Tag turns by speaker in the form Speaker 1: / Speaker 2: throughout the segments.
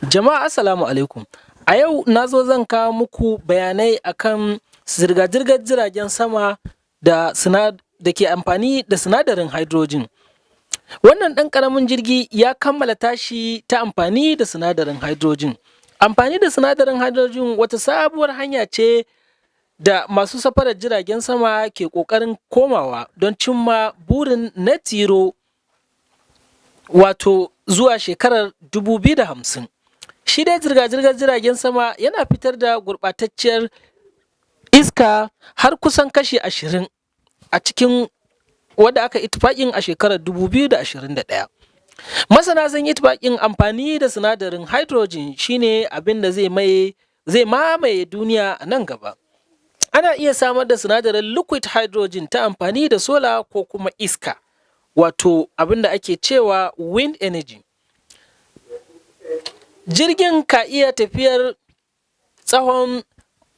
Speaker 1: Jama'a assalamu alaikum. A yau na zo zan kawo muku bayanai akan zirga-zirgar jiragen sama da ke amfani da sinadarin hydrogen. Wannan ɗan ƙaramin jirgi ya kammala tashi ta amfani da sinadarin hydrogen. Amfani da sinadarin hydrogen wata sabuwar hanya ce da masu safarar jiragen sama ke ƙoƙarin komawa don cimma burin net zero wato zuwa shekarar 2050. Shi dai zirga-zirgar jiragen sama yana fitar da gurɓatacciyar iska har kusan kashi 20 a cikin wadda aka ittifaƙin a shekarar 2021. Masana sun yi ittifaƙin amfani da sinadarin hydrogen shine abin da zai mamaye duniya a nan gaba. Ana iya samar da sinadarin liquid hydrogen ta amfani da solar ko kuma iska, wato abin da ake cewa wind energy. Jirgin ka iya tafiyar tsawon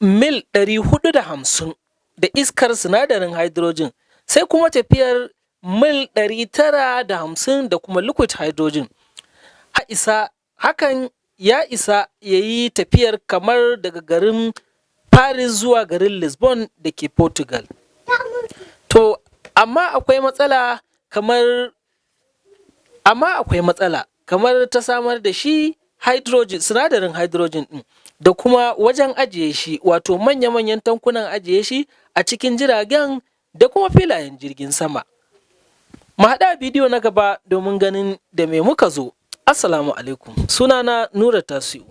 Speaker 1: mil 450 da iskar sinadarin hydrogen, sai kuma tafiyar mil 950 da kuma liquid hydrogen. Hakan ya isa ya yi tafiyar kamar daga garin Paris zuwa garin Lisbon da ke Portugal. To, amma akwai matsala kamar ta samar da shi sinadarin hydrogen ɗin da kuma wajen ajiye shi, wato manya-manyan tankunan ajiye shi a cikin jiragen da kuma filayen jirgin sama. Mu haɗu a bidiyo na gaba domin ganin da me muka zo. Assalamu alaikum. Sunana Nura Tasi'u.